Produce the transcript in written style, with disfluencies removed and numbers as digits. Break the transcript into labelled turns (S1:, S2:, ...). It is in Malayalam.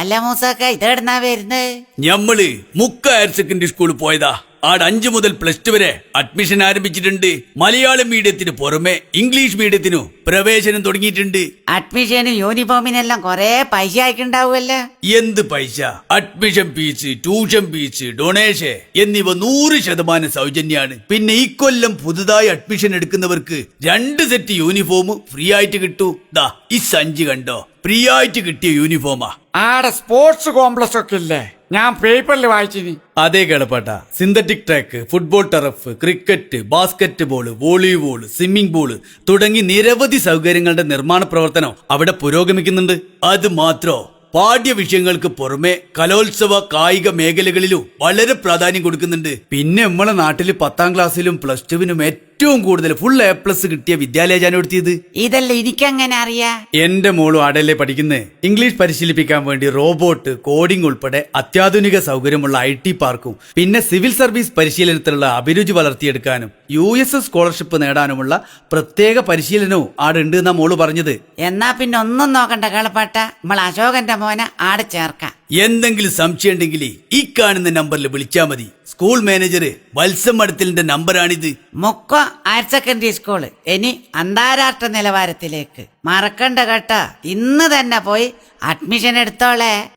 S1: അല്ല മൂസക്ക ഇതെവിടുന്നാ വരുന്നത്?
S2: ഞമ്മള് മുക്ക ഹയർ സെക്കൻഡറി സ്കൂളിൽ പോയതാ. ആടെ 5 മുതൽ +2 വരെ അഡ്മിഷൻ ആരംഭിച്ചിട്ടുണ്ട്. മലയാളം മീഡിയത്തിന് പുറമെ ഇംഗ്ലീഷ് മീഡിയത്തിനും പ്രവേശനം തുടങ്ങിയിട്ടുണ്ട്.
S1: അഡ്മിഷനും യൂണിഫോമിനെല്ലാം കൊറേ പൈസ ആയിട്ടുണ്ടാവുമല്ലോ.
S2: എന്ത് പൈസ? Admission fees, tuition fees, donation എന്നിവ 100% സൗജന്യാണ്. പിന്നെ ഇക്കൊല്ലം പുതുതായി അഡ്മിഷൻ എടുക്കുന്നവർക്ക് 2 സെറ്റ് യൂണിഫോം ഫ്രീ ആയിട്ട് കിട്ടൂ. ദാ ഈ സഞ്ചി കണ്ടോ, ഫ്രീ ആയിട്ട് കിട്ടിയ യൂണിഫോമാ.
S3: ആടെ സ്പോർട്സ് കോംപ്ലക്സ് ഒക്കെ ഇല്ലേ? ഞാൻ പേപ്പറിൽ വായിച്ചിനി.
S2: അതേ കേളപ്പാട്ട. Synthetic track, football turf, cricket, basketball, volleyball, swimming pool തുടങ്ങി നിരവധി സൗകര്യങ്ങളുടെ നിർമ്മാണ പ്രവർത്തനം അവിടെ പുരോഗമിക്കുന്നുണ്ട്. അത് മാത്രോ, പാഠ്യ വിഷയങ്ങൾക്ക് പുറമെ കലോത്സവ കായിക മേഖലകളിലും വളരെ പ്രാധാന്യം കൊടുക്കുന്നുണ്ട്. പിന്നെ നമ്മളെ നാട്ടില് 10ാം ക്ലാസ്സിലും +2വിനും ഏറ്റവും കൂടുതൽ ഫുൾ A+ കിട്ടിയ വിദ്യാലയജാനം എടുത്തിയത്.
S1: ഇതല്ല എനിക്കങ്ങനെ അറിയാ.
S2: എന്റെ മോളും ആടല്ലേ പഠിക്കുന്നത്. ഇംഗ്ലീഷ് പരിശീലിപ്പിക്കാൻ വേണ്ടി റോബോട്ട്, കോഡിംഗ് ഉൾപ്പെടെ അത്യാധുനിക സൗകര്യമുള്ള IT പാർക്കും പിന്നെ സിവിൽ സർവീസ് പരിശീലനത്തിലുള്ള അഭിരുചി വളർത്തിയെടുക്കാനും USS സ്കോളർഷിപ്പ് നേടാനുമുള്ള പ്രത്യേക പരിശീലനവും ആടെ ഉണ്ട് എന്നാ മോള് പറഞ്ഞത്.
S1: എന്നാ പിന്നെ ഒന്നും നോക്കണ്ട കേളപ്പാട്ട, നമ്മൾ അശോകന്റെ മോനെ ആടെ ചേർക്കാം.
S2: എന്തെങ്കിലും സംശയം ഉണ്ടെങ്കിൽ ഈ കാണുന്ന നമ്പറിൽ വിളിച്ചാൽ മതി. School manager വത്സം മഠത്തിലിന്റെ നമ്പറാണിത്.
S1: മുക്ക ഹയർ സെക്കൻഡറി സ്കൂള് ഇനി അന്താരാഷ്ട്ര നിലവാരത്തിലേക്ക്. മറക്കണ്ട കേട്ടാ, ഇന്ന് തന്നെ പോയി അഡ്മിഷൻ എടുത്തോളേ.